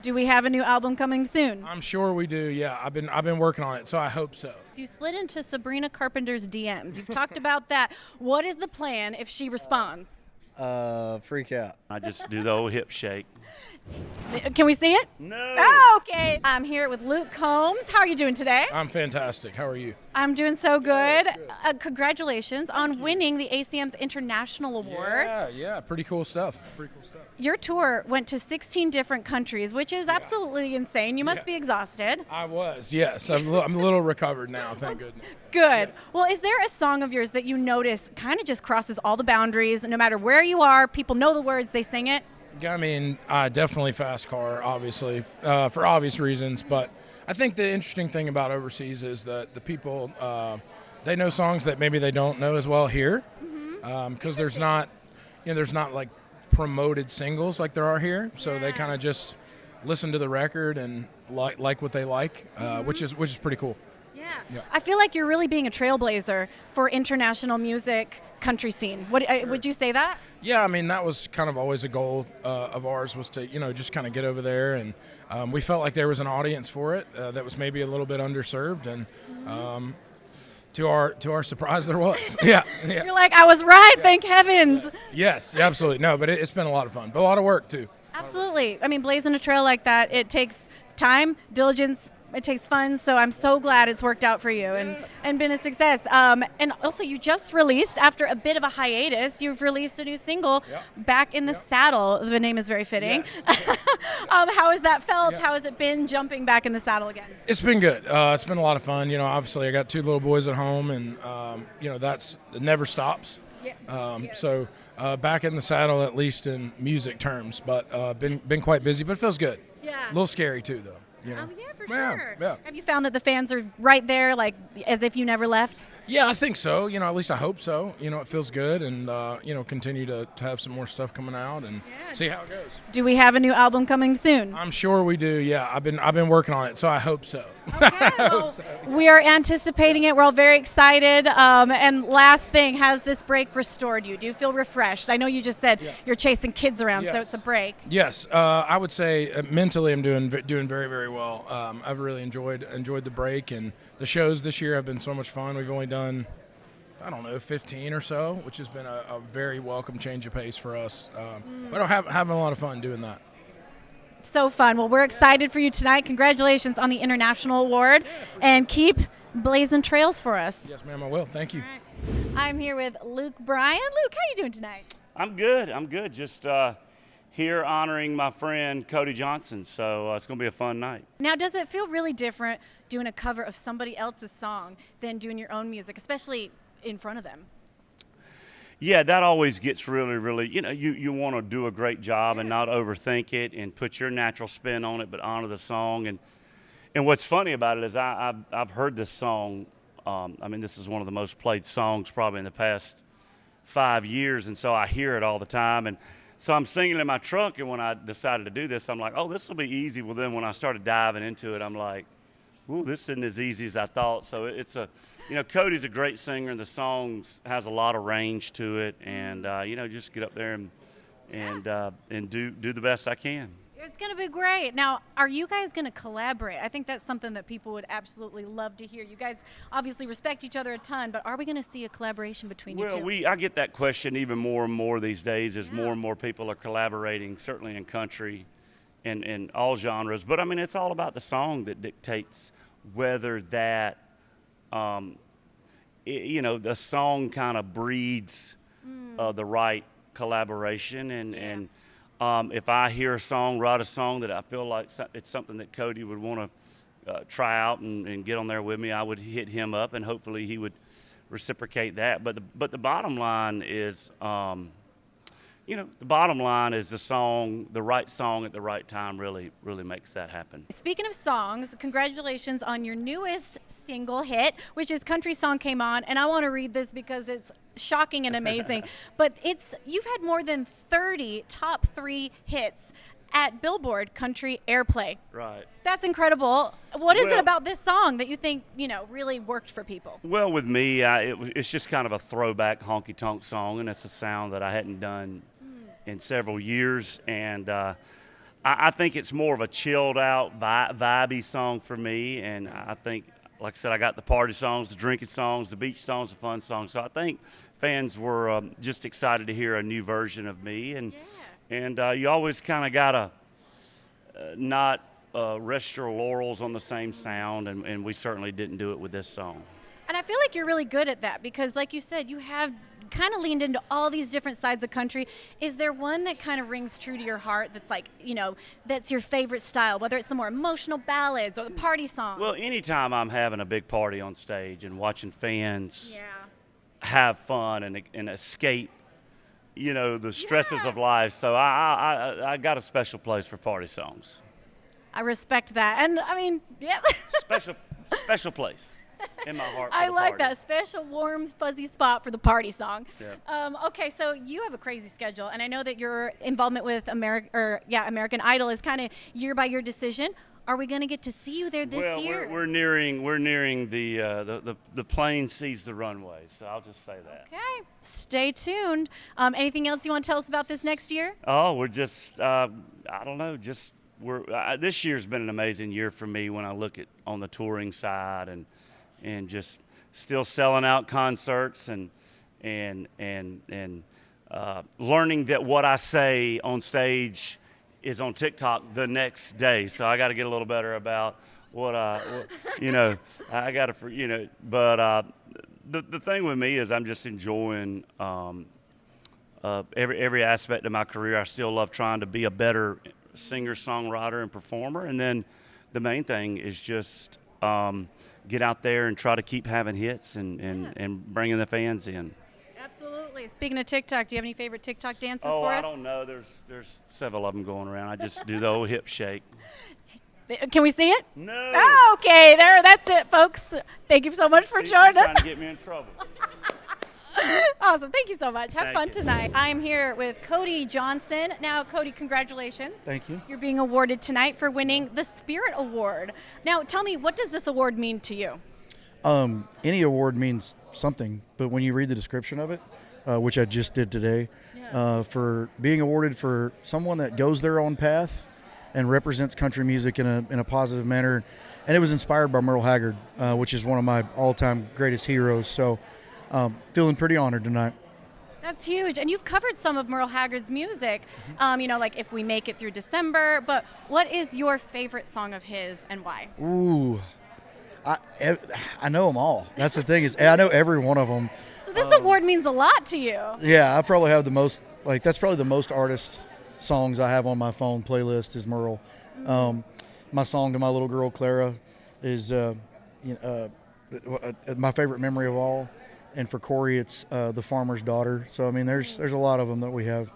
Do we have a new album coming soon? I'm sure we do. Yeah, I've been working on it, so I hope so. You slid into Sabrina Carpenter's DMs. You've talked about that. What is the plan if she responds? Freak out. I just do the old hip shake. Can we see it? No. Oh, okay. I'm here with Luke Combs. How are you doing today? I'm fantastic. How are you? I'm doing so good. Congratulations on winning the ACM's International Award. Yeah, pretty cool stuff. Your tour went to 16 different countries, which is absolutely insane. You must be exhausted. I was, yes. I'm a little recovered now, thank goodness. Good. Well, is there a song of yours that you notice kind of just crosses all the boundaries? No matter where you are, people know the words, they sing it? I mean, definitely Fast Car, obviously, for obvious reasons. But I think the interesting thing about overseas is that the people, they know songs that maybe they don't know as well here, because there's not like promoted singles like there are here. So they kind of just listen to the record and like what they like, which is pretty cool. Yeah. I feel like you're really being a trailblazer for international music country scene. Would you say that? Yeah, I mean, that was kind of always a goal of ours, was to, just kind of get over there. And we felt like there was an audience for it that was maybe a little bit underserved. And to our surprise, there was. Yeah. You're like, I was right, thank heavens. Yes, absolutely. No, but it's been a lot of fun, but a lot of work, too. Absolutely. I mean, blazing a trail like that, it takes time, diligence, it takes fun, so I'm so glad it's worked out for you and been a success. And also, you just released, after a bit of a hiatus, you've released a new single, Back in the Saddle. The name is very fitting. Yes. How has that felt? How has it been jumping back in the saddle again? It's been good. It's been a lot of fun. Obviously, I got two little boys at home, and, it never stops. So back in the saddle, at least in music terms, but been quite busy, but it feels good. Yeah. A little scary, too, though. Yeah, for sure. Yeah. Have you found that the fans are right there, like as if you never left? Yeah, I think so. At least I hope so. It feels good, and continue to have some more stuff coming out and see how it goes. Do we have a new album coming soon? I'm sure we do. Yeah, I've been working on it, so I hope so. Okay, well, we are anticipating it. We're all very excited. And last thing, has this break restored you? Do you feel refreshed? I know you just said you're chasing kids around, so it's a break. Yes, I would say mentally I'm doing very, very well. I've really enjoyed the break, and the shows this year have been so much fun. We've only done, 15 or so, which has been a very welcome change of pace for us. But I'm having a lot of fun doing that. So fun. Well, we're excited for you tonight. Congratulations on the International Award, and keep blazing trails for us. Yes, ma'am, I will. Thank you. Right. I'm here with Luke Bryan. Luke, how are you doing tonight? I'm good. Just here honoring my friend Cody Johnson, so it's going to be a fun night. Now, does it feel really different doing a cover of somebody else's song than doing your own music, especially in front of them? Yeah, that always gets really, you want to do a great job and not overthink it and put your natural spin on it, but honor the song. And what's funny about it is I've heard this song. This is one of the most played songs probably in the past 5 years, and so I hear it all the time. And so I'm singing in my truck, and when I decided to do this, I'm like, oh, this will be easy. Well, then when I started diving into it, I'm like, ooh, this isn't as easy as I thought. So it's Cody's a great singer, and the song has a lot of range to it, and just get up there and do the best I can. It's going to be great. Now, are you guys going to collaborate? I think that's something that people would absolutely love to hear. You guys obviously respect each other a ton, but are we going to see a collaboration between you two? Well, I get that question even more and more these days as more and more people are collaborating, certainly in country and all genres. But, it's all about the song that dictates whether that, the song kind of breeds the right collaboration. And if I hear a song, write a song that I feel like it's something that Cody would want to try out and get on there with me, I would hit him up, and hopefully he would reciprocate that. But the bottom line is, the right song at the right time really makes that happen. Speaking of songs, congratulations on your newest single hit, which is Country Song Came On. And I want to read this because it's shocking and amazing. But you've had more than 30 top 3 hits at Billboard Country Airplay. Right. That's incredible. What is it about this song that you think, really worked for people? Well, with me, it's just kind of a throwback honky-tonk song, and it's a sound that I hadn't done in several years, and I think it's more of a chilled out, vibey song for me. And I think, like I said, I got the party songs, the drinking songs, the beach songs, the fun songs. So I think fans were just excited to hear a new version of me. And you always kind of got to not rest your laurels on the same sound. And we certainly didn't do it with this song. And I feel like you're really good at that because, like you said, you have kind of leaned into all these different sides of country. Is there one that kind of rings true to your heart that's like, that's your favorite style, whether it's the more emotional ballads or the party songs? Well, anytime I'm having a big party on stage and watching fans have fun and escape, the stresses of life. So I got a special place for party songs. I respect that. And, I mean, yeah. Special place. In my heart. I like that special, warm, fuzzy spot for the party song. Yeah. Okay, so you have a crazy schedule, and I know that your involvement with American Idol is kind of year by year decision. Are we going to get to see you there this year? We're nearing the plane sees the runway, so I'll just say that. Okay, stay tuned. Anything else you want to tell us about this next year? Oh, we're just I don't know, just this year's been an amazing year for me when I look at on the touring side and just still selling out concerts and learning that what I say on stage is on TikTok the next day. So I got to get a little better about what I got to, but the thing with me is I'm just enjoying every aspect of my career. I still love trying to be a better singer, songwriter, and performer. And then the main thing is just get out there and try to keep having hits and bringing the fans in. Absolutely. Speaking of TikTok, do you have any favorite TikTok dances for us? I don't know. There's several of them going around. I just do the old hip shake. Can we see it? No. Oh, okay. That's it, folks. Thank you so much for joining us. Trying to get me in trouble. Awesome. Thank you so much. Have Thank fun you. tonight. I'm here with Cody Johnson. Now, Cody, congratulations. Thank you. You're being awarded tonight for winning the Spirit Award. Now, tell me, what does this award mean to you? Any award means something, but when you read the description of it, which I just did today, for being awarded for someone that goes their own path and represents country music in a positive manner, and it was inspired by Merle Haggard, which is one of my all-time greatest heroes. So, feeling pretty honored tonight. That's huge. And you've covered some of Merle Haggard's music, like If We Make It Through December. But what is your favorite song of his and why? Ooh, I know them all. That's the thing is I know every one of them. So this award means a lot to you. Yeah, I probably have the most, that's probably the most artist songs I have on my phone playlist is Merle. My song to my little girl, Clara, is my favorite memory of all. And for Corey, it's The Farmer's Daughter. So, I mean, there's a lot of them that we have.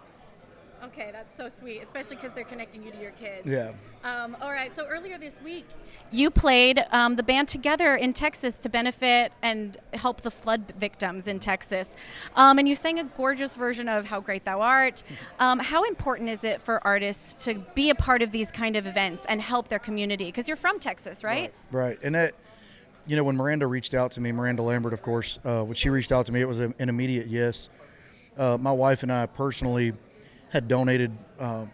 Okay, that's so sweet, especially because they're connecting you to your kids. Yeah. All right, so earlier this week, you played the band together in Texas to benefit and help the flood victims in Texas. And you sang a gorgeous version of How Great Thou Art. How important is it for artists to be a part of these kind of events and help their community? Because you're from Texas, right? Right. And that, when Miranda reached out to me, Miranda Lambert, of course, when she reached out to me, it was an immediate yes. My wife and I personally had donated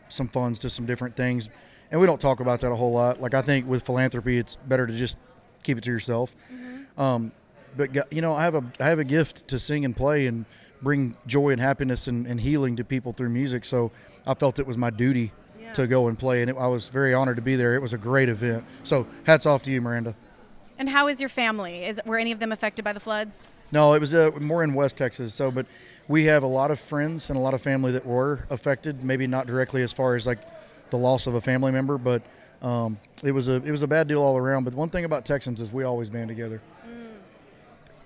some funds to some different things, and we don't talk about that a whole lot. Like, I think with philanthropy, it's better to just keep it to yourself. But I have a gift to sing and play and bring joy and happiness and healing to people through music. So I felt it was my duty to go and play, and I was very honored to be there. It was a great event. So hats off to you, Miranda. And how is your family? Were any of them affected by the floods? No, it was more in West Texas. So, but we have a lot of friends and a lot of family that were affected. Maybe not directly as far as like the loss of a family member, but it was a bad deal all around. But one thing about Texans is we always band together.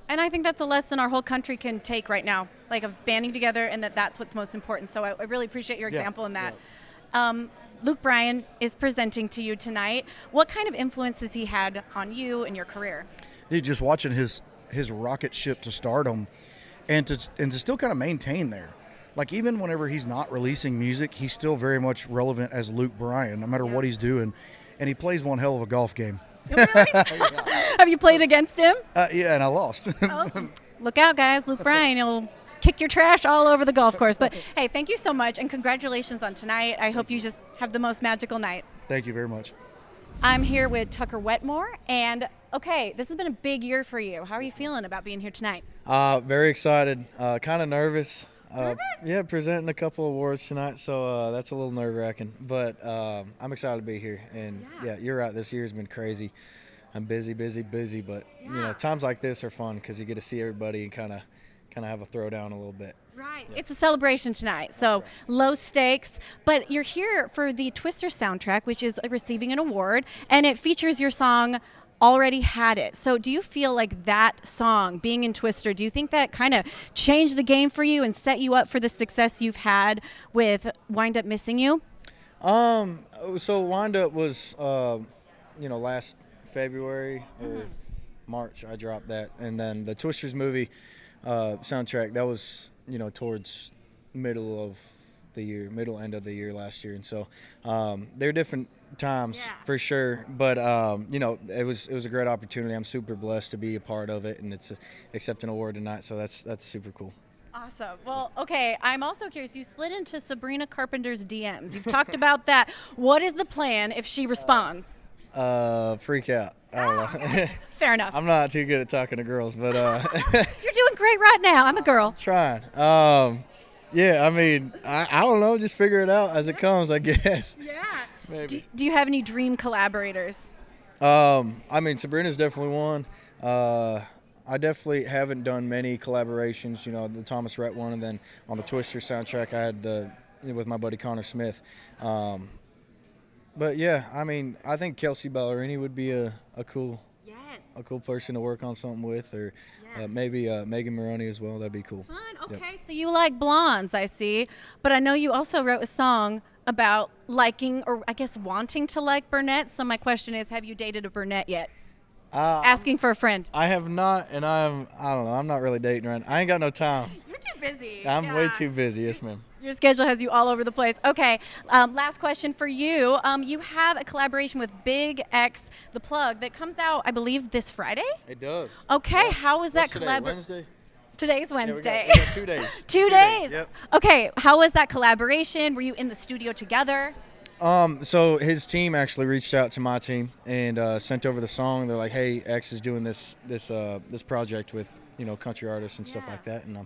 And I think that's a lesson our whole country can take right now, like of banding together, and that's what's most important. So I really appreciate your example in that. Yeah. Luke Bryan is presenting to you tonight. What kind of influence has he had on you and your career? Dude, just watching his rocket ship to stardom and to still kind of maintain there. Like, even whenever he's not releasing music, he's still very much relevant as Luke Bryan, no matter what he's doing. And he plays one hell of a golf game. Really? Have you played against him? Yeah, and I lost. Oh, look out, guys. Luke Bryan, he'll kick your trash all over the golf course. But hey, thank you so much, and congratulations on tonight. I hope you just have the most magical night. Thank you very much. I'm here with Tucker Wetmore, and okay, this has been a big year for you. How are you feeling about being here tonight? Very excited, kind of nervous. Nervous? Yeah, presenting a couple awards tonight, so that's a little nerve-wracking. But I'm excited to be here, and yeah, you're right. This year's been crazy. I'm busy, but you know, times like this are fun because you get to see everybody and kind of have a throwdown a little bit. Right. Yeah. It's a celebration tonight, so low stakes. But you're here for the Twister soundtrack, which is receiving an award, and it features your song Already Had It. So do you feel like that song, being in Twister, do you think that kind of changed the game for you and set you up for the success you've had with Wind Up Missing You? So Wind Up was, last February or March I dropped that, and then the Twisters movie soundtrack, that was towards middle end of the year last year, and so they're different times for sure, but it was a great opportunity. I'm super blessed to be a part of it, and it's accepting an award tonight, so that's super cool. Awesome. Well, okay, I'm also curious. You slid into Sabrina Carpenter's DMs. You've talked about that. What is the plan if she responds? Freak out. I don't know. Fair enough. I'm not too good at talking to girls, but You're doing great right now. I'm a girl. Trying. Yeah, I mean, I don't know. Just figure it out as it comes, I guess. Yeah. Maybe. Do you have any dream collaborators? I mean, Sabrina's definitely one. I definitely haven't done many collaborations. The Thomas Rhett one, and then on the Twister soundtrack, I had with my buddy Connor Smith. But yeah, I mean, I think Kelsey Ballerini would be a cool person to work on something with, or maybe Megan Maroney as well. That'd be cool. Fun. Okay, Yep. So you like blondes, I see. But I know you also wrote a song about liking, or I guess wanting to like brunettes. So my question is, have you dated a brunette yet? Asking for a friend. I have not, and I don't know. I'm not really dating around. I ain't got no time. You're too busy. I'm way too busy. Yes, ma'am. Your schedule has you all over the place. Okay, last question for you. You have a collaboration with Big X, The Plug, that comes out, I believe, this Friday? It does. Okay, Yeah. How was that What's today, collaboration? Wednesday? Today's Wednesday. Yeah, we got 2 days. 2 days? Yep. Okay, how was that collaboration? Were you in the studio together? So his team actually reached out to my team and sent over the song. They're like, "Hey, X is doing this project with country artists and stuff like that," and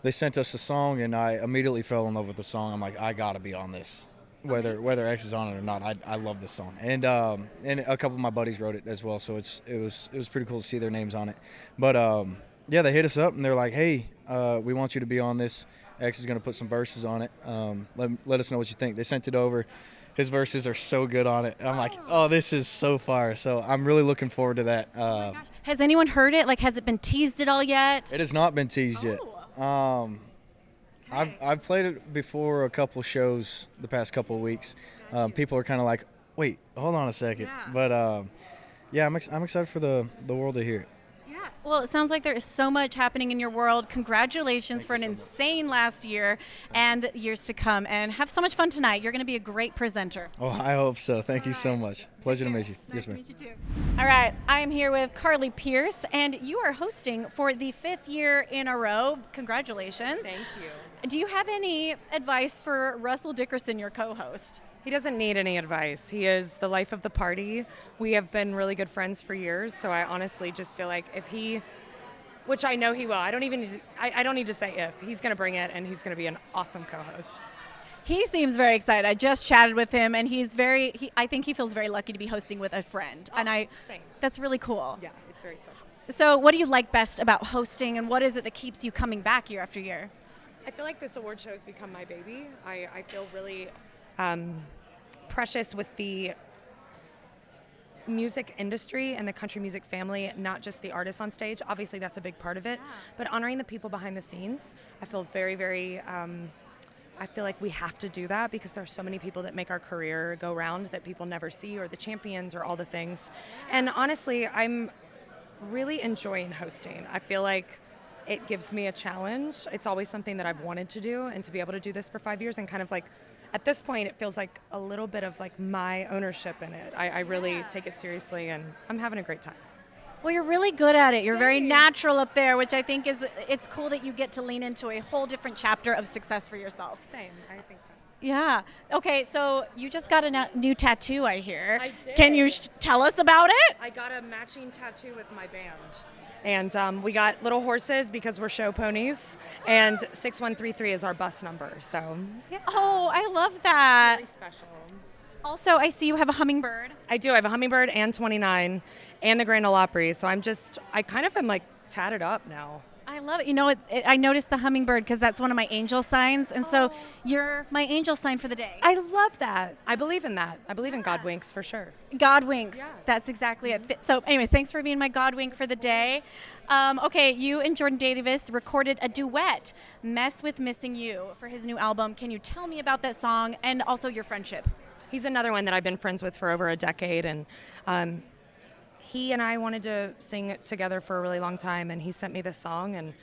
they sent us a song, and I immediately fell in love with the song. I'm like, I gotta be on this, whether X is on it or not. I love this song, and a couple of my buddies wrote it as well, so it was pretty cool to see their names on it. But yeah, they hit us up and they're like, "Hey, we want you to be on this. X is gonna put some verses on it. Let us know what you think." They sent it over. His verses are so good on it. And I'm like, oh, this is so fire. So I'm really looking forward to that. Oh my gosh. Has anyone heard it? Like, has it been teased at all yet? It has not been teased yet. Okay. I've played it before a couple shows the past couple of weeks. People are kind of like, wait, hold on a second. Yeah. But yeah, I'm excited for the world to hear it. Yeah. Well, it sounds like there is so much happening in your world. Congratulations for an insane last year and years to come. And have so much fun tonight. You're going to be a great presenter. Oh, I hope so. Thank you so much. Pleasure to meet you. Nice Yes, to ma'am. meet you too. All right, I am here with Carly Pearce, and you are hosting for the 5th year in a row. Congratulations. Thank you. Do you have any advice for Russell Dickerson, your co-host? He doesn't need any advice. He is the life of the party. We have been really good friends for years, so I honestly just feel like if he, which I know he will, I don't need to say if, he's going to bring it, and he's going to be an awesome co-host. He seems very excited. I just chatted with him, and I think he feels very lucky to be hosting with a friend. Oh, and same. That's really cool. Yeah, it's very special. So what do you like best about hosting, and what is it that keeps you coming back year after year? I feel like this award show has become my baby. I feel really precious with the music industry and the country music family, not just the artists on stage. Obviously, that's a big part of it. But honoring the people behind the scenes, I feel very, very... I feel like we have to do that because there are so many people that make our career go round that people never see, or the champions, or all the things. And honestly, I'm really enjoying hosting. I feel like it gives me a challenge. It's always something that I've wanted to do, and to be able to do this for 5 years and kind of like, at this point, it feels like a little bit of like my ownership in it. I really take it seriously, and I'm having a great time. Well, you're really good at it. You're very natural up there, which I think it's cool that you get to lean into a whole different chapter of success for yourself. Same, I think that. Yeah. Okay, so you just got a new tattoo, I hear. I did. Can you tell us about it? I got a matching tattoo with my band. And we got little horses because we're show ponies. And 6133 is our bus number. So, yeah. Oh, I love that. Really special. Also, I see you have a hummingbird. I do. I have a hummingbird and 29 and the Grand Ole Opry. So I kind of am like tatted up now. I love it. You know, I noticed the hummingbird because that's one of my angel signs. And so you're my angel sign for the day. I love that. I believe in that. I believe in God winks for sure. God winks. Yeah. That's exactly it. So anyways, thanks for being my God wink for the day. Okay, you and Jordan Davis recorded a duet, Mess with Missing You, for his new album. Can you tell me about that song and also your friendship? He's another one that I've been friends with for over a decade. And he and I wanted to sing it together for a really long time, and he sent me this song, and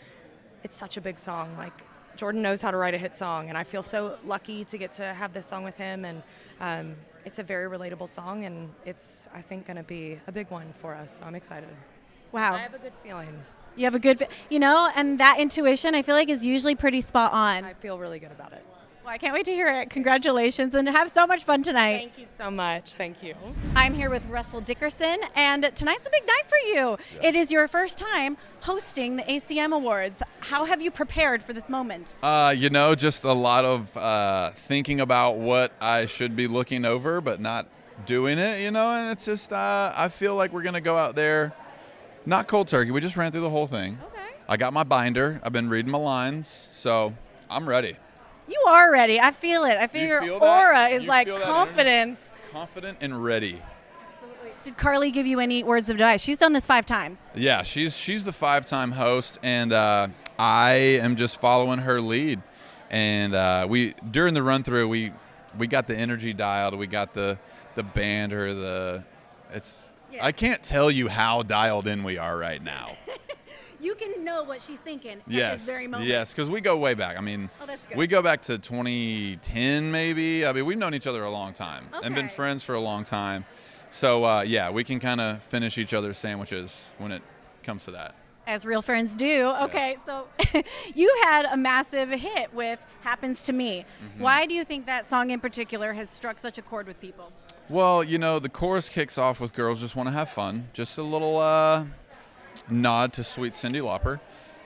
it's such a big song. Like, Jordan knows how to write a hit song, and I feel so lucky to get to have this song with him, and it's a very relatable song, and it's, I think, going to be a big one for us, so I'm excited. Wow. I have a good feeling. You have a good, and that intuition, I feel like, is usually pretty spot on. I feel really good about it. Well, I can't wait to hear it. Congratulations, and have so much fun tonight. Thank you so much. Thank you. I'm here with Russell Dickerson, and tonight's a big night for you. Yeah. It is your first time hosting the ACM Awards. How have you prepared for this moment? Just a lot of thinking about what I should be looking over, but not doing it, and it's just, I feel like we're going to go out there, not cold turkey. We just ran through the whole thing. Okay. I got my binder. I've been reading my lines, so I'm ready. You are ready. I feel it. I feel your aura is like confidence. Confident and ready. Absolutely. Did Carly give you any words of advice? She's done this 5 times. Yeah, she's the 5-time host, and I am just following her lead. And we during the run through, we got the energy dialed. We got the banter. I can't tell you how dialed in we are right now. You can know what she's thinking at this very moment. Yes, because we go way back. I mean, that's good. We go back to 2010 maybe. I mean, we've known each other a long time and been friends for a long time. So, we can kind of finish each other's sandwiches when it comes to that. As real friends do. Okay, so you had a massive hit with Happens to Me. Mm-hmm. Why do you think that song in particular has struck such a chord with people? Well, the chorus kicks off with Girls Just Want to Have Fun. Just a little nod to sweet Cyndi Lauper.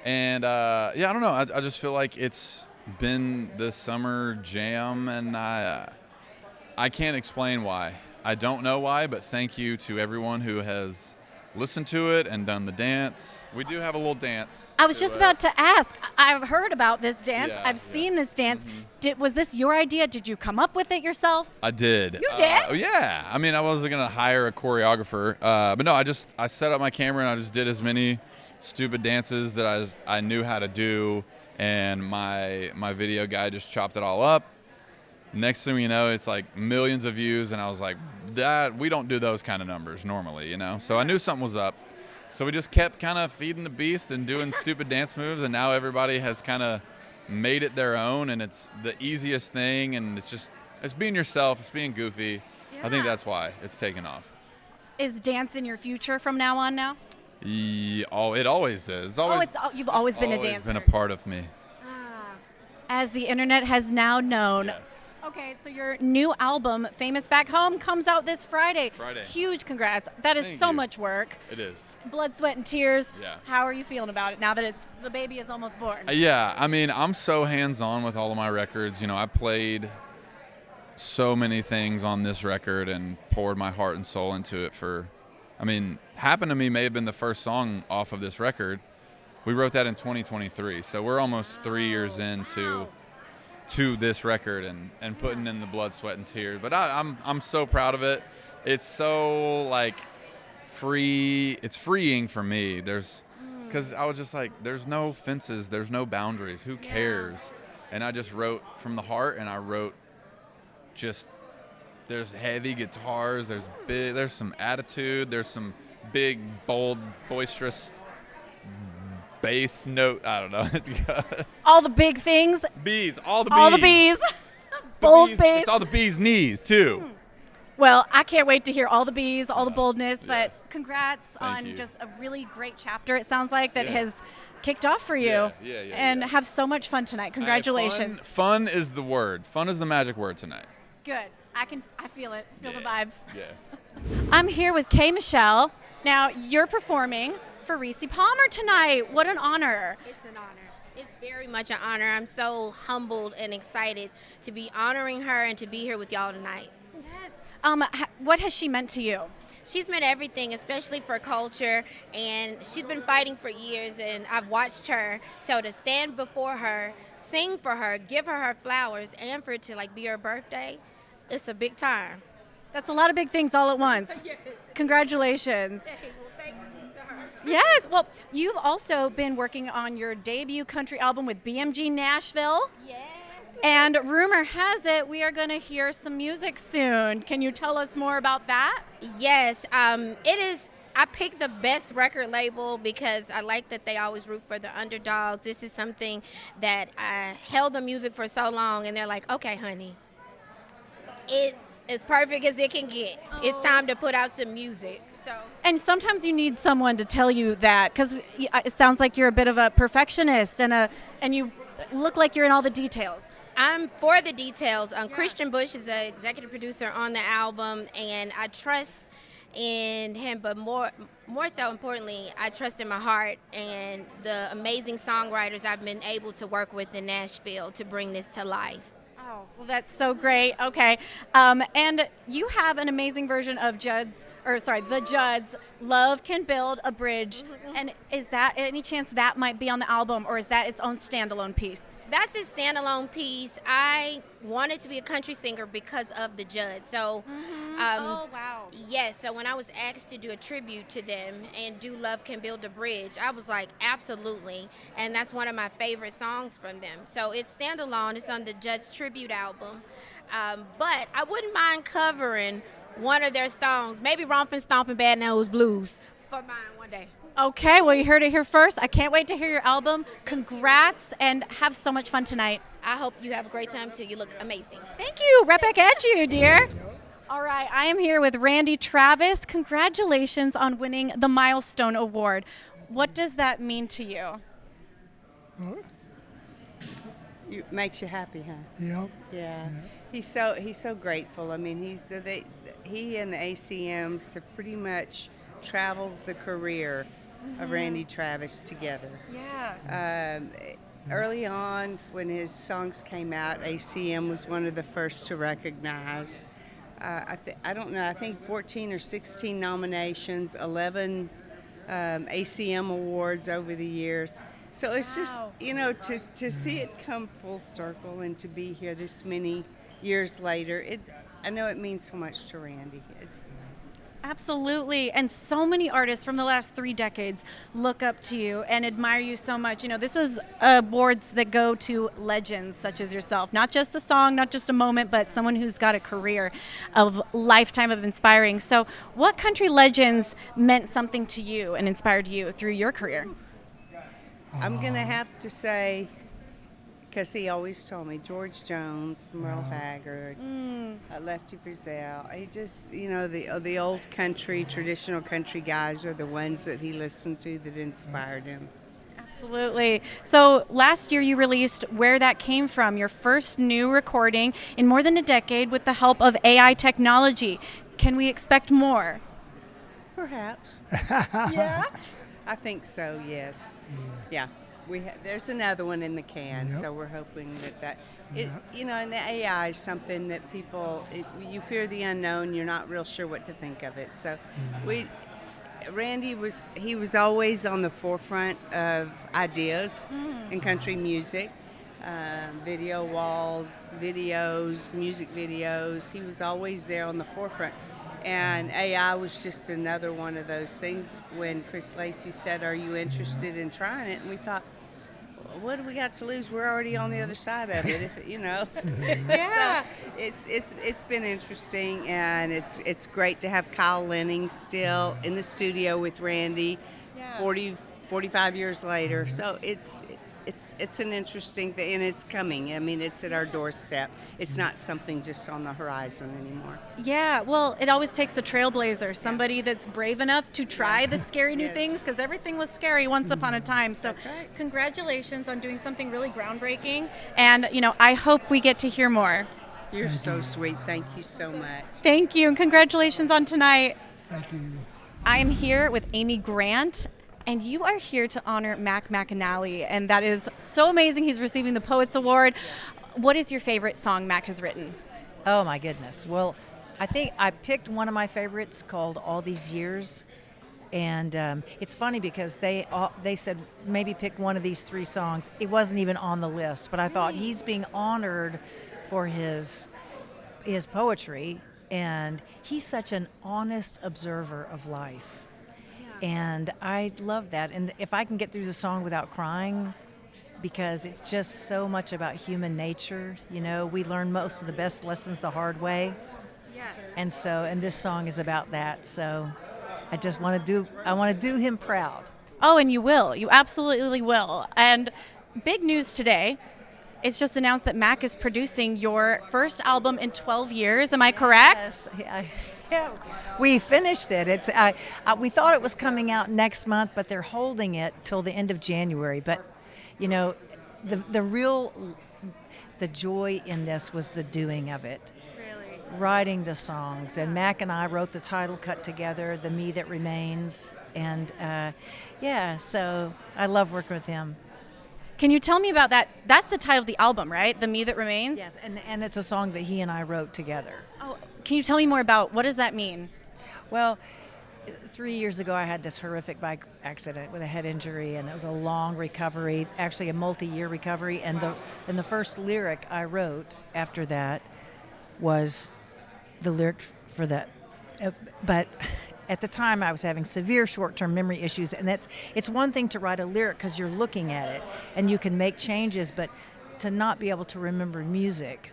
And, I don't know. I just feel like it's been the summer jam, and I can't explain why. I don't know why, but thank you to everyone who has listened to it and done the dance. We do have a little dance. I was just about to ask. I've heard about this dance. I've seen this dance. Mm-hmm. Was this your idea? Did you come up with it yourself? I did. You did? Yeah. I mean, I wasn't going to hire a choreographer. But no, I set up my camera and I just did as many stupid dances that I knew how to do. And my video guy just chopped it all up. Next thing you know, it's like millions of views, and I was like, we don't do those kind of numbers normally, So I knew something was up. So we just kept kind of feeding the beast and doing stupid dance moves, and now everybody has kind of made it their own, and it's the easiest thing, and it's being yourself, it's being goofy. Yeah. I think that's why it's taken off. Is dance in your future from now on now? Yeah, it always is. You've always been a dancer. It's always been a part of me. As the internet has now known. Yes. Okay, so your new album, Famous Back Home, comes out this Friday. Huge congrats. That is so much work. It is. Blood, sweat, and tears. Yeah. How are you feeling about it now that the baby is almost born? Yeah, I mean, I'm so hands-on with all of my records. I played so many things on this record and poured my heart and soul into it Happen to Me may have been the first song off of this record. We wrote that in 2023, so we're almost 3 years into this record and putting in the blood, sweat, and tears. But I'm so proud of it. It's so free. It's freeing for me. Because I was just like, there's no fences, there's no boundaries. Who cares? And I just wrote from the heart, and I wrote there's heavy guitars, there's some attitude, there's some big, bold, boisterous bass note. I don't know. All the big things. Bees. All the bees. All the bees. Bold bees. bass. It's all the bees' knees too. Well, I can't wait to hear all the bees, all the boldness, but congrats on you. just a really great chapter, it sounds like, that Yeah. has kicked off for you. And have so much fun tonight. Congratulations. Fun is the word. Fun is the magic word tonight. Good. I feel it. Feel the vibes. Yes. I'm here with Kay Michelle. Now, you're performing for Rissi Palmer tonight. What an honor. It's an honor. It's very much an honor. I'm so humbled and excited to be honoring her and to be here with y'all tonight. Yes. What has she meant to you? She's meant everything, especially for culture, and she's been fighting for years, and I've watched her. So to stand before her, sing for her, give her her flowers, and for it to be her birthday, it's a big time. That's a lot of big things all at once. Yes. Congratulations. Well, thank you to her. Yes. Well, you've also been working on your debut country album with BMG Nashville. Yes. And rumor has it we are going to hear some music soon. Can you tell us more about that? Yes. It is. I picked the best record label because I like that they always root for the underdogs. This is something that I held the music for so long, and they're like, okay, honey, it's as perfect as it can get. It's time to put out some music. And sometimes you need someone to tell you that, because it sounds like you're a bit of a perfectionist and you look like you're in all the details. I'm for the details. Christian Bush is the executive producer on the album, and I trust in him, but more so importantly, I trust in my heart and the amazing songwriters I've been able to work with in Nashville to bring this to life. Oh, well, that's so great. Okay. And you have an amazing version of the Judds' Love Can Build a Bridge. Mm-hmm. And is that any chance that might be on the album, or is that its own standalone piece? That's a standalone piece. I wanted to be a country singer because of the Judds. So, Oh, wow. yes. So when I was asked to do a tribute to them and do Love Can Build a Bridge, I was like, absolutely. And that's one of my favorite songs from them. So it's standalone. It's on the Judds tribute album. But I wouldn't mind covering one of their songs, maybe Rompin' Stompin' Bad Nose Blues, for mine one day. Okay, well, you heard it here first. I can't wait to hear your album. Congrats, and have so much fun tonight. I hope you have a great time, too. You look amazing. Thank you. Right back at you, dear. All right, I am here with Randy Travis. Congratulations on winning the Milestone Award. What does that mean to you? It makes you happy, huh? Yep. Yeah. He's so grateful. I mean, he and the ACMs have pretty much traveled the career of Randy Travis together. Yeah. Early on, when his songs came out, ACM was one of the first to recognize. I don't know, I think 14 or 16 nominations, 11 ACM awards over the years. So it's just, to see it come full circle and to be here this many years later, I know it means so much to Randy. Absolutely. And so many artists from the last 3 decades look up to you and admire you so much. This is awards that go to legends such as yourself. Not just a song, not just a moment, but someone who's got a career of lifetime of inspiring. So what country legends meant something to you and inspired you through your career? I'm going to have to say, because he always told me, George Jones, Merle Haggard, Lefty Frizzell. He just, the old country, traditional country guys are the ones that he listened to that inspired him. Absolutely. So last year you released Where That Came From, your first new recording in more than a decade with the help of AI technology. Can we expect more? Perhaps. Yeah? I think so, yes. Yeah. There's another one in the can, so we're hoping that and the AI is something that you fear the unknown, you're not real sure what to think of it. So Randy was always on the forefront of ideas in country music, video walls, videos, music videos. He was always there on the forefront. And AI was just another one of those things. When Chris Lacey said, "Are you interested in trying it?" and we thought, what do we got to lose? We're already on the other side of it, Yeah. So it's been interesting, and it's great to have Kyle Lenning still in the studio with Randy, 45 years later. So it's an interesting thing, and it's coming. I mean, it's at our doorstep. It's not something just on the horizon anymore. Yeah, well, it always takes a trailblazer, somebody that's brave enough to try the scary new Yes. things, because everything was scary once upon a time. So That's right. congratulations on doing something really groundbreaking. And, I hope we get to hear more. You're so sweet. Thank you so much. Thank you, and congratulations on tonight. Thank you. I am here with Amy Grant, and you are here to honor McAnally, and that is so amazing. He's receiving the Poets Award. Yes. What is your favorite song Mac has written? Oh, my goodness. Well, I think I picked one of my favorites called All These Years. And it's funny because they said maybe pick one of these 3 songs. It wasn't even on the list, but I thought he's being honored for his poetry, and he's such an honest observer of life. Yeah. And I love that. And if I can get through the song without crying, because it's just so much about human nature. We learn most of the best lessons the hard way. Yes. And this song is about that. So I just want to do him proud. Oh, and you will. You absolutely will. And big news today. It's just announced that Mac is producing your first album in 12 years. Am I correct? Yes. Yeah. We finished it. We thought it was coming out next month, but they're holding it till the end of January. But, the joy in this was the doing of it. Really? Writing the songs. And Mac and I wrote the title cut together, The Me That Remains. And, so I love working with him. Can you tell me about that? That's the title of the album, right? The Me That Remains? Yes, and it's a song that he and I wrote together. Oh, can you tell me more about what does that mean? Well, 3 years ago I had this horrific bike accident with a head injury, and it was a long recovery, actually a multi-year recovery. And the first lyric I wrote after that was the lyric for that. But at the time, I was having severe short-term memory issues, and it's one thing to write a lyric because you're looking at it and you can make changes, but to not be able to remember music,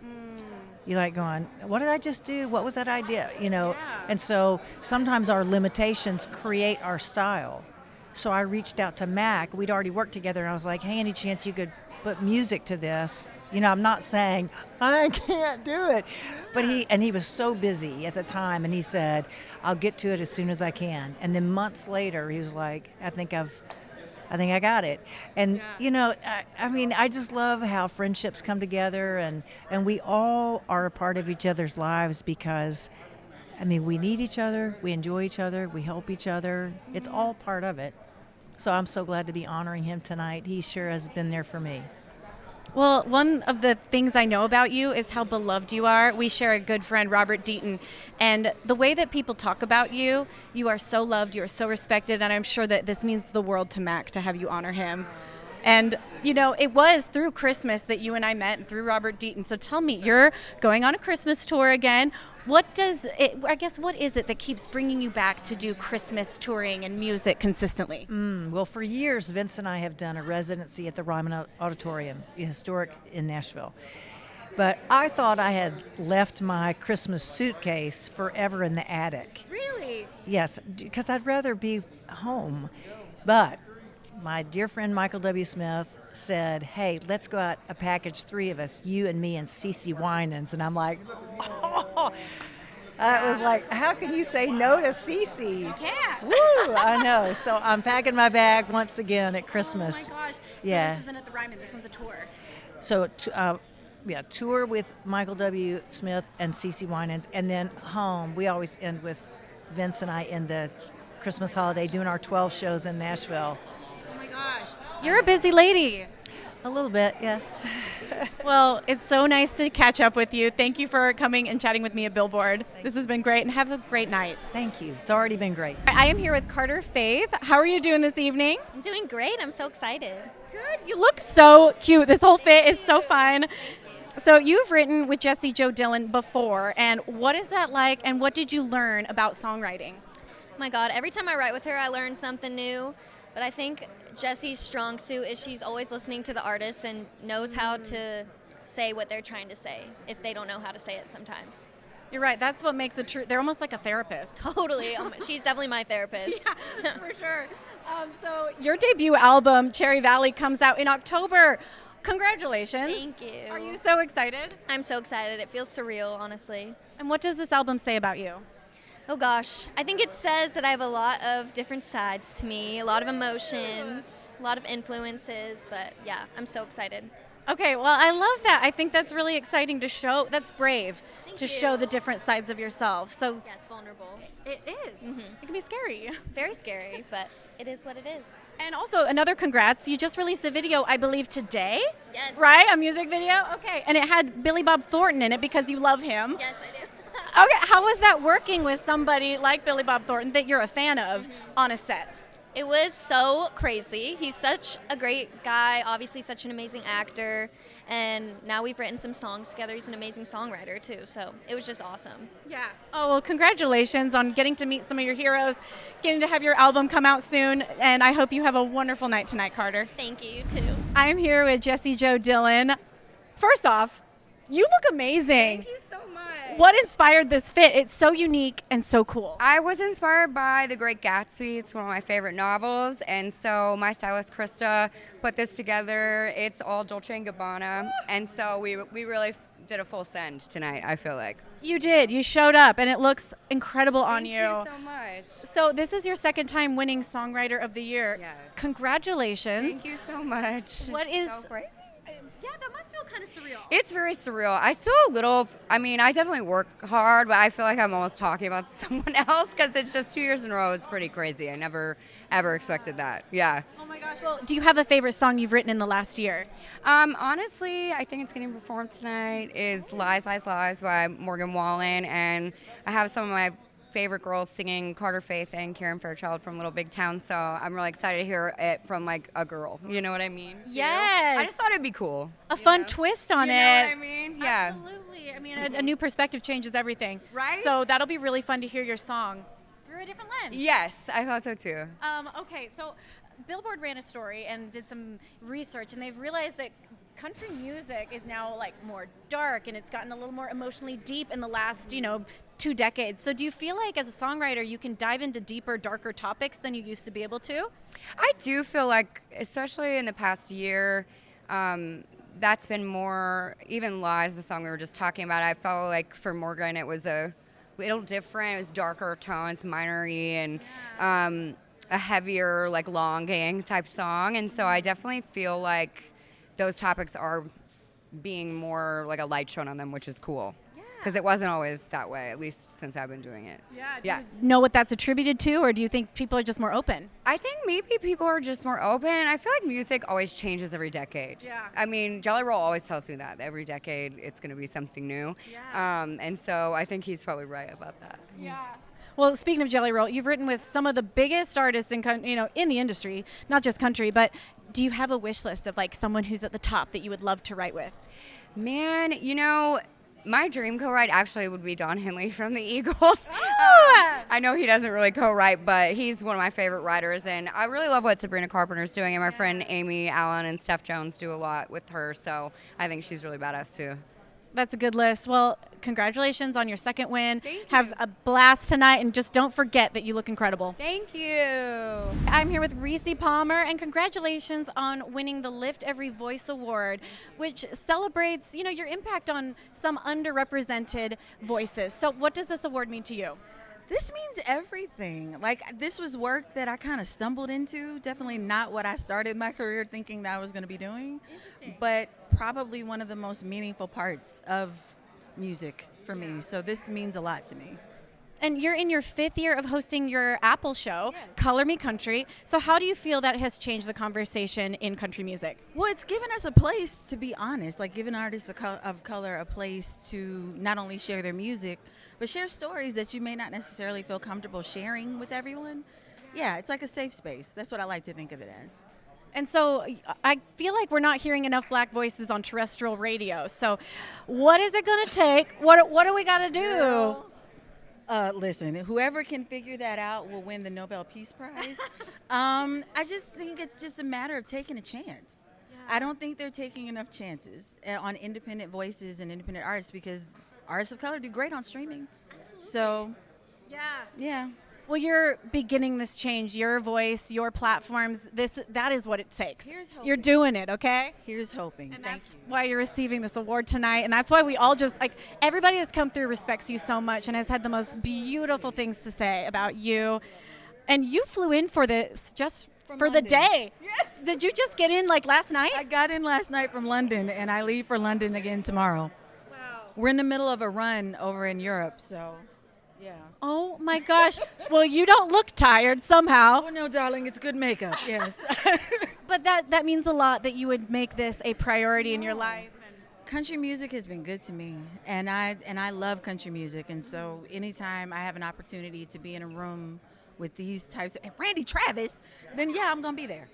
you're like going, what did I just do? What was that idea? Yeah. And so sometimes our limitations create our style. So I reached out to Mac. We'd already worked together, and I was like, hey, any chance you could put music to this? I'm not saying I can't do it, but he was so busy at the time, and he said, I'll get to it as soon as I can. And then months later, he was like, I think I got it. And I just love how friendships come together, and we all are a part of each other's lives because, we need each other, we enjoy each other, we help each other. It's all part of it. So I'm so glad to be honoring him tonight. He sure has been there for me. Well, one of the things I know about you is how beloved you are. We share a good friend, Robert Deaton, and the way that people talk about you, you are so loved, you are so respected, and I'm sure that this means the world to Mac to have you honor him. And, it was through Christmas that you and I met, and through Robert Deaton. So tell me, you're going on a Christmas tour again. What is it that keeps bringing you back to do Christmas touring and music consistently? Well, for years, Vince and I have done a residency at the Ryman Auditorium, historic in Nashville. But I thought I had left my Christmas suitcase forever in the attic. Really? Yes, because I'd rather be home. But my dear friend Michael W. Smith said, hey, let's go out a package, 3 of us, you and me and Cece Winans. And I'm like, I was like, how can you say no to Cece? You can't. Woo, I know. So I'm packing my bag once again at Christmas. Oh my gosh. So yeah. This isn't at the Ryman, this one's a tour. So, tour with Michael W. Smith and Cece Winans, and then home. We always end with Vince and I in the Christmas holiday doing our 12 shows in Nashville. Oh my gosh. You're a busy lady. A little bit, yeah. Well, it's so nice to catch up with you. Thank you for coming and chatting with me at Billboard. This has been great, and have a great night. Thank you. It's already been great. I am here with Carter Faith. How are you doing this evening? I'm doing great. I'm so excited. Good. You look so cute. This whole fit is so fun. So you've written with Jessie Jo Dillon before, and what is that like, and what did you learn about songwriting? Oh my God, every time I write with her, I learn something new. But I think Jessie's strong suit is she's always listening to the artists and knows how to say what they're trying to say if they don't know how to say it sometimes. You're right. That's what makes a true. They're almost like a therapist. Totally. She's definitely my therapist. Yeah, for sure. So your debut album, Cherry Valley, comes out in October. Congratulations. Thank you. Are you so excited? I'm so excited. It feels surreal, honestly. And what does this album say about you? Oh gosh, I think it says that I have a lot of different sides to me, a lot of emotions, a lot of influences, but yeah, I'm so excited. Okay, well, I love that. I think that's really exciting to show. That's brave Thank to you. show the different sides of yourself. So Yeah, it's vulnerable. it is. Mm-hmm. It can be scary. Very scary, but it is what it is. And also, another congrats. You just released a video, I believe, today? Yes. Right? A music video? Okay. And it had Billy Bob Thornton in it because you love him. Yes, I do. Okay. How was that working with somebody like Billy Bob Thornton that you're a fan of on a set? It was so crazy. He's such a great guy, obviously such an amazing actor, and now we've written some songs together. He's an amazing songwriter too, so it was just awesome. Yeah. Oh, well, congratulations on getting to meet some of your heroes, getting to have your album come out soon, and I hope you have a wonderful night tonight, Carter. Thank you, you too. I'm here with Jessie Jo Dillon. First off, you look amazing. Thank you so much. What inspired this fit? It's so unique and so cool. I was inspired by The Great Gatsby. It's one of my favorite novels, and so my stylist Krista put this together. It's all Dolce & Gabbana, and so we really did a full send tonight, I feel like. You did. You showed up, and it looks incredible on you. Thank you so much. So this is your second time winning Songwriter of the Year. Yes. Congratulations. Thank you so much. What is... So crazy. Yeah, that must feel kind of surreal. It's very surreal. I definitely work hard, but I feel like I'm almost talking about someone else because it's just 2 years in a row. It's pretty crazy. I never, ever expected that. Yeah. Oh my gosh. Well, do you have a favorite song you've written in the last year? Honestly, I think it's getting performed tonight is Lies, Lies, Lies by Morgan Wallen, and I have some of my favorite girls singing Carter Faith and Karen Fairchild from Little Big Town, so I'm really excited to hear it from like a girl. You know what I mean? Too? Yes. I just thought it'd be cool. A fun twist on it. You know what I mean? Yeah. Absolutely. I mean, a new perspective changes everything. Right? So that'll be really fun to hear your song through a different lens. Yes, I thought so too. Okay, so Billboard ran a story and did some research, and they've realized that country music is now like more dark, and it's gotten a little more emotionally deep in the last, 2 decades. So do you feel like as a songwriter you can dive into deeper, darker topics than you used to be able to? I do feel like, especially in the past year, that's been more, even Lies, the song we were just talking about, I felt like for Morgan it was a little different. It was darker tones, minor-y, and a heavier, like longing type song. And so I definitely feel like those topics are being more like a light shown on them, which is cool. Because it wasn't always that way, at least since I've been doing it. Yeah. Do you know what that's attributed to, or do you think people are just more open? I think maybe people are just more open. I feel like music always changes every decade. Yeah. I mean, Jelly Roll always tells me that. Every decade, it's going to be something new. Yeah. And so I think he's probably right about that. Yeah. Well, speaking of Jelly Roll, you've written with some of the biggest artists in the industry, not just country, but do you have a wish list of like someone who's at the top that you would love to write with? Man, my dream co-write actually would be Don Henley from the Eagles. I know he doesn't really co-write, but he's one of my favorite writers, and I really love what Sabrina Carpenter's doing, and my friend Amy Allen and Steph Jones do a lot with her, so I think she's really badass too. That's a good list. Well, congratulations on your second win. Thank you. Have a blast tonight, and just don't forget that you look incredible. Thank you. I'm here with Rissi Palmer, and congratulations on winning the Lift Every Voice Award, which celebrates, your impact on some underrepresented voices. So what does this award mean to you? This means everything. Like, this was work that I kind of stumbled into. Definitely not what I started my career thinking that I was going to be doing, but probably one of the most meaningful parts of music for me. So this means a lot to me. And you're in your 5th year of hosting your Apple show, yes. Color Me Country. So how do you feel that has changed the conversation in country music? Well, it's given us a place to be honest, like giving artists of color a place to not only share their music, but share stories that you may not necessarily feel comfortable sharing with everyone. Yeah, it's like a safe space. That's what I like to think of it as. And so I feel like we're not hearing enough black voices on terrestrial radio. So what is it going to take? What do we got to do? Girl. Listen, whoever can figure that out will win the Nobel Peace Prize. I just think it's just a matter of taking a chance. Yeah. I don't think they're taking enough chances on independent voices and independent artists because artists of color do great on streaming. So, yeah. Well, you're beginning this change. Your voice, your platforms, that is what it takes. Here's hoping. You're doing it, okay? Here's hoping. And that's why you're receiving this award tonight. And that's why we all just, like, everybody has come through respects you so much and has had the most beautiful things to say about you. And you flew in for this just for the day. Yes. Did you just get in, like, last night? I got in last night from London, and I leave for London again tomorrow. Wow. We're in the middle of a run over in Europe, so, yeah. Oh, my gosh. Well, you don't look tired somehow. Oh, no, darling, it's good makeup, yes. But that means a lot that you would make this a priority in your life. Country music has been good to me, and I love country music, and so anytime I have an opportunity to be in a room with these types of, and Randy Travis, then yeah, I'm going to be there.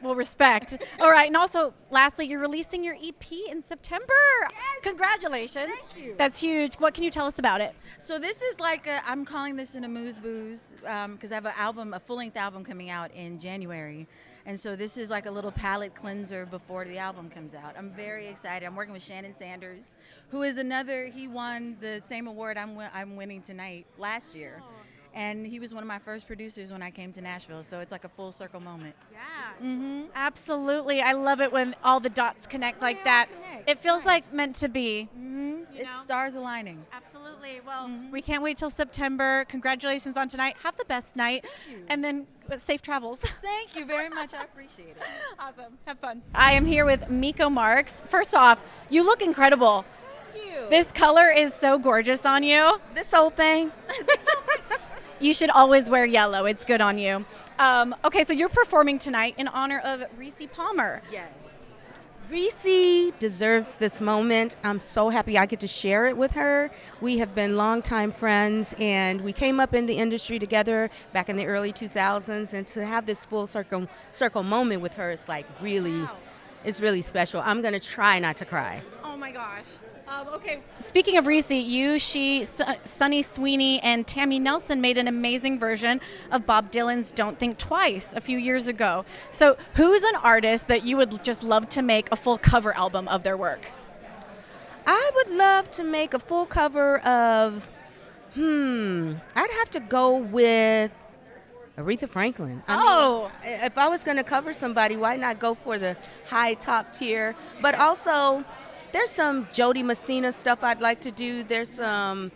Well, respect. All right, and also, lastly, you're releasing your EP in September. Yes. Congratulations. Thank you. That's huge. What can you tell us about it? So this is like I'm calling this an amuse-bouche because I have a full-length album coming out in January. And so this is like a little palate cleanser before the album comes out. I'm very excited. I'm working with Shannon Sanders, who is he won the same award I'm winning tonight last year. Oh. And he was one of my first producers when I came to Nashville, so it's like a full circle moment. Yeah, mm-hmm. Absolutely. I love it when all the dots connect like that. It feels like meant to be. Mm-hmm. It's stars aligning. Absolutely. Well, we can't wait till September. Congratulations on tonight. Have the best night. And then safe travels. Thank you very much. I appreciate it. Awesome. Have fun. I am here with Miko Marks. First off, you look incredible. Thank you. This color is so gorgeous on you. This whole thing. You should always wear yellow. It's good on you. Okay, so you're performing tonight in honor of Rissi Palmer. Yes. Rissi deserves this moment. I'm so happy I get to share it with her. We have been longtime friends, and we came up in the industry together back in the early 2000s, and to have this full circle moment with her is like really, it's really special. I'm going to try not to cry. Oh my gosh. Okay, speaking of Rissi, Sunny Sweeney, and Tammy Nelson made an amazing version of Bob Dylan's Don't Think Twice a few years ago. So who's an artist that you would just love to make a full cover album of their work? I would love to make a full cover of, I'd have to go with Aretha Franklin. I mean, if I was going to cover somebody, why not go for the high top tier? But also, there's some Jody Messina stuff I'd like to do. There's some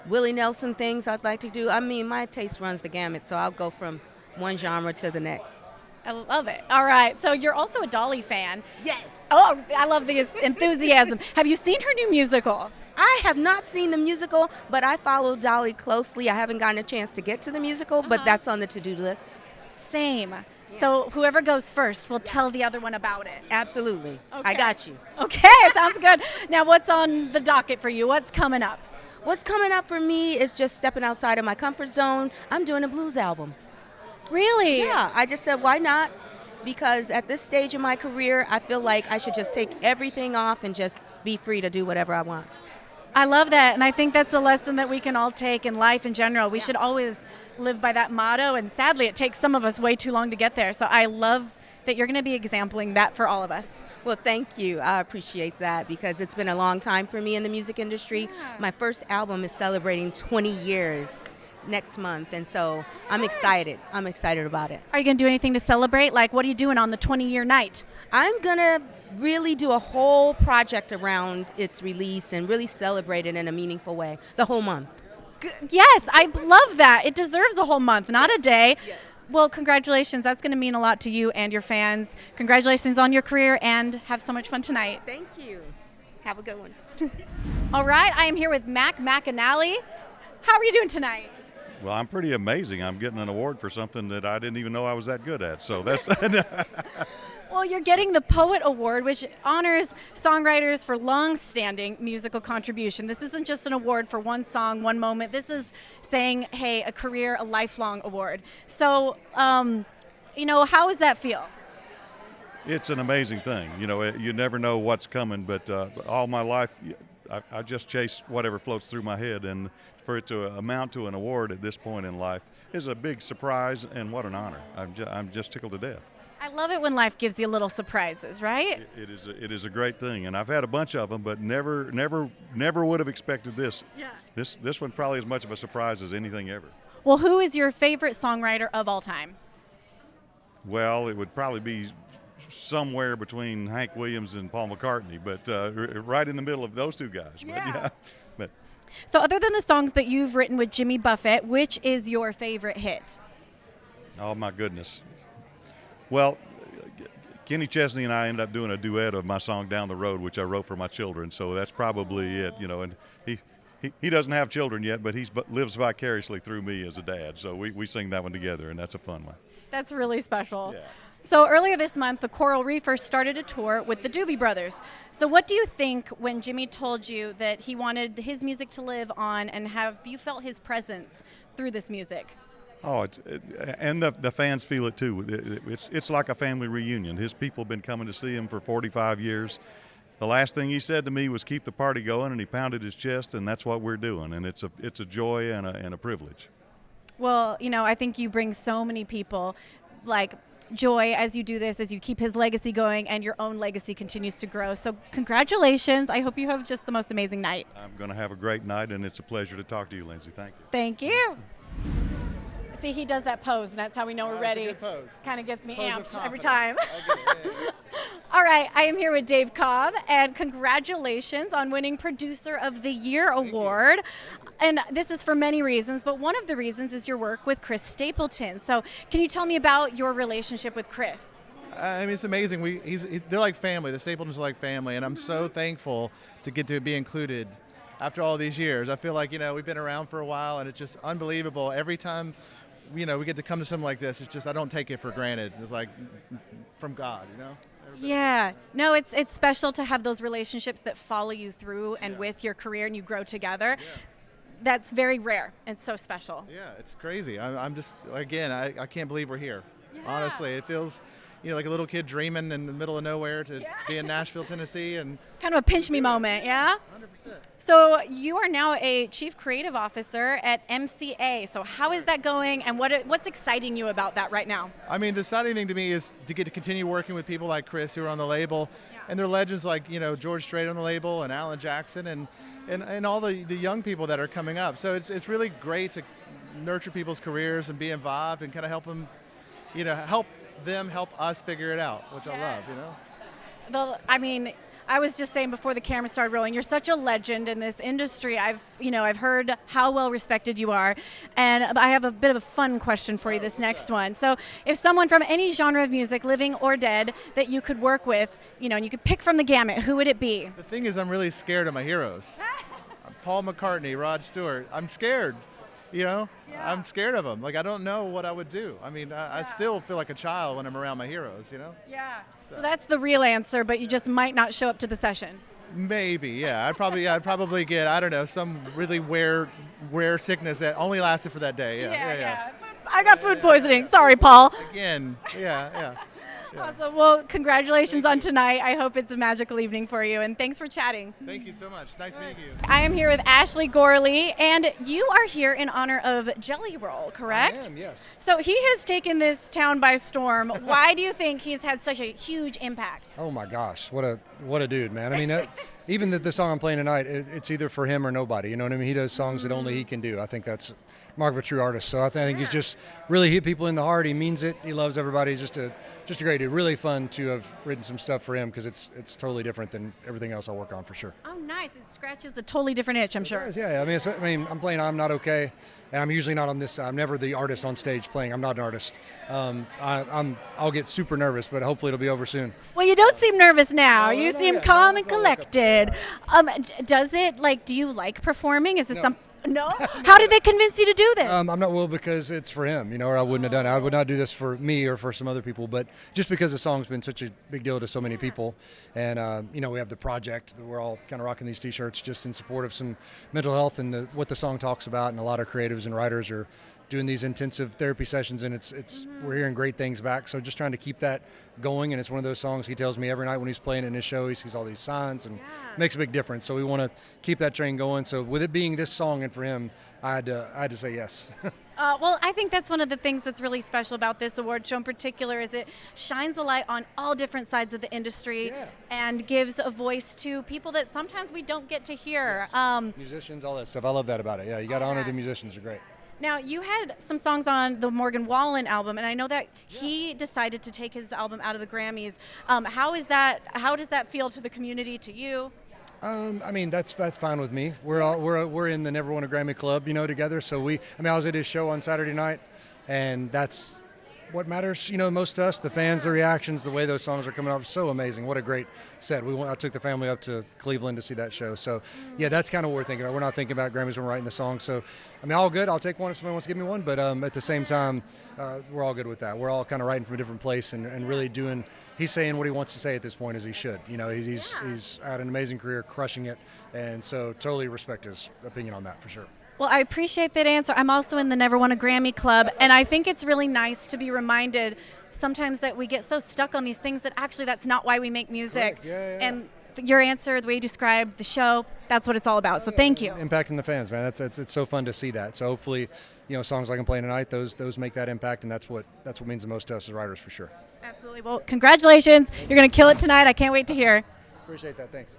Willie Nelson things I'd like to do. I mean, my taste runs the gamut, so I'll go from one genre to the next. I love it. All right. So you're also a Dolly fan. Yes. Oh, I love the enthusiasm. Have you seen her new musical? I have not seen the musical, but I follow Dolly closely. I haven't gotten a chance to get to the musical, but that's on the to-do list. Same. So whoever goes first will tell the other one about it. Absolutely. Okay. I got you. Okay, sounds good. Now, what's on the docket for you? What's coming up? What's coming up for me is just stepping outside of my comfort zone. I'm doing a blues album. Really? Yeah, I just said, why not? Because at this stage of my career, I feel like I should just take everything off and just be free to do whatever I want. I love that, and I think that's a lesson that we can all take in life in general. We should always live by that motto, and sadly it takes some of us way too long to get there. So I love that you're going to be exempling that for all of us. Well, thank you. I appreciate that because it's been a long time for me in the music industry. My first album is celebrating 20 years next month, and so I'm excited. I'm excited about it. Are you going to do anything to celebrate? Like, what are you doing on the 20-year night? I'm going to really do a whole project around its release and really celebrate it in a meaningful way the whole month. Yes, I love that. It deserves the whole month, not a day. Yes. Well, congratulations. That's going to mean a lot to you and your fans. Congratulations on your career, and have so much fun tonight. Thank you. Have a good one. All right, I am here with McAnally. How are you doing tonight? Well, I'm pretty amazing. I'm getting an award for something that I didn't even know I was that good at. So that's... Well, you're getting the Poet Award, which honors songwriters for long-standing musical contribution. This isn't just an award for one song, one moment. This is saying, hey, a career, a lifelong award. So, how does that feel? It's an amazing thing. You never know what's coming, but all my life, I just chase whatever floats through my head, and for it to amount to an award at this point in life is a big surprise, and what an honor. I'm just tickled to death. I love it when life gives you little surprises, right? It is a great thing, and I've had a bunch of them, but never would have expected this. Yeah. This one probably as much of a surprise as anything ever. Well, who is your favorite songwriter of all time? Well, it would probably be somewhere between Hank Williams and Paul McCartney, but right in the middle of those two guys. Yeah. But So other than the songs that you've written with Jimmy Buffett, which is your favorite hit? oh my goodness. Well, Kenny Chesney and I ended up doing a duet of my song "Down the Road," which I wrote for my children. So that's probably it, you know. And he doesn't have children yet, but lives vicariously through me as a dad. So we sing that one together, and that's a fun one. That's really special. Yeah. So earlier this month, the Coral Reefers started a tour with the Doobie Brothers. So what do you think when Jimmy told you that he wanted his music to live on, and have you felt his presence through this music? Oh, and the fans feel it too. It's like a family reunion. His people have been coming to see him for 45 years. The last thing he said to me was keep the party going, and he pounded his chest, and that's what we're doing. And it's a joy and a privilege. Well, you know, I think you bring so many people like joy as you do this, as you keep his legacy going, and your own legacy continues to grow. So congratulations. I hope you have just the most amazing night. I'm going to have a great night, and it's a pleasure to talk to you, Lindsay. Thank you. Thank you. See, he does that pose, and that's how we know we're ready. It's a good pose. Kind of gets me Pose of amped every confidence. time. All right, I am here with Dave Cobb, and congratulations on winning Producer of the Year award. And this is for many reasons, but one of the reasons is your work with Chris Stapleton. So can you tell me about your relationship with Chris? I mean, it's amazing. They're like family. The Stapletons are like family, and I'm so thankful to get to be included after all these years. I feel like, you know, we've been around for a while, and it's just unbelievable. Every time, you know, we get to come to something like this, it's just, I don't take it for granted. It's like from God, you know? Yeah, no, it's special to have those relationships that follow you through and with your career, and you grow together. Yeah. That's very rare. It's so special. Yeah, it's crazy. I'm just, again, I can't believe we're here. Yeah. Honestly, it feels, you know, like a little kid dreaming in the middle of nowhere to be in Nashville, Tennessee. And kind of a pinch me moment, yeah? 100%. So you are now a Chief Creative Officer at MCA. So how is that going, and what's exciting you about that right now? I mean, the exciting thing to me is to get to continue working with people like Chris who are on the label, and they're legends like, you know, George Strait on the label and Alan Jackson and all the young people that are coming up. So it's really great to nurture people's careers and be involved and kind of help them, you know, help us figure it out, which I love, you know. I mean, I was just saying before the camera started rolling, you're such a legend in this industry. I've heard how well respected you are, and I have a bit of a fun question for you, this next one. So if someone from any genre of music, living or dead, that you could work with, you know, and you could pick from the gamut, who would it be? The thing is, I'm really scared of my heroes. Paul McCartney, Rod Stewart. I'm scared. You know, I'm scared of them. Like, I don't know what I would do. I mean, I still feel like a child when I'm around my heroes, you know? Yeah. So that's the real answer, but you just might not show up to the session. Maybe, yeah. I'd probably get, I don't know, some really rare sickness that only lasted for that day. Yeah. I got food poisoning. Sorry, Paul. Again, yeah. Awesome. Well, congratulations on tonight. I hope it's a magical evening for you, and thanks for chatting. Thank you so much. Nice meeting you. I am here with Ashley Gorley, and you are here in honor of Jelly Roll, correct? I am, yes. So he has taken this town by storm. Why do you think he's had such a huge impact? Oh my gosh, what a dude, man. I mean, even the song I'm playing tonight, it's either for him or nobody. You know what I mean? He does songs that only he can do. I think that's mark of a true artist. So I think he's just really hit people in the heart. He means it. He loves everybody. He's just a great dude. Really fun to have written some stuff for him because it's totally different than everything else I work on for sure. Oh, nice. It scratches a totally different itch, I'm sure. Yeah. I mean, I'm playing I'm Not Okay, and I'm usually not on this side. I'm never the artist on stage playing. I'm not an artist. I'll get super nervous, but hopefully it'll be over soon. Well, you don't seem nervous now. You seem calm and collected. Do you like performing? Is this something? No? How did they convince you to do this? I'm not because it's for him, you know, or I wouldn't have done it. I would not do this for me or for some other people, but just because the song's been such a big deal to so many people. And, you know, we have the project. We're all kind of rocking these T-shirts just in support of some mental health and what the song talks about. And a lot of creatives and writers are doing these intensive therapy sessions, and we're hearing great things back. So just trying to keep that going. And it's one of those songs he tells me every night when he's playing in his show, he sees all these signs and makes a big difference. So we want to keep that train going. So with it being this song and for him, I had to say yes. Well, I think that's one of the things that's really special about this award show in particular is it shines a light on all different sides of the industry and gives a voice to people that sometimes we don't get to hear. Musicians, all that stuff. I love that about it. Yeah, you got to honor the musicians. Are great. Now, you had some songs on the Morgan Wallen album, and I know that he decided to take his album out of the Grammys. How does that feel to the community, to you? I mean, that's fine with me. We're in the Never Won a Grammy Club, together. So I was at his show on Saturday night, and that's what matters, most to us. The fans, the reactions, the way those songs are coming off, so amazing. What a great set. I took the family up to Cleveland to see that show. So, yeah, that's kind of what we're thinking about. We're not thinking about Grammys when we're writing the song. So, all good. I'll take one if somebody wants to give me one. But at the same time, we're all good with that. We're all kind of writing from a different place and really doing. He's saying what he wants to say at this point, as he should. He's had an amazing career, crushing it, and so totally respect his opinion on that for sure. Well, I appreciate that answer. I'm also in the Never Won a Grammy Club, and I think it's really nice to be reminded sometimes that we get so stuck on these things that actually that's not why we make music. And your answer, the way you described the show, that's what it's all about. So thank you. Impacting the fans, man. It's so fun to see that. So hopefully, songs like I'm playing tonight, those make that impact, and that's what means the most to us as writers for sure. Absolutely. Well, congratulations. You're going to kill it tonight. I can't wait to hear. Appreciate that. Thanks.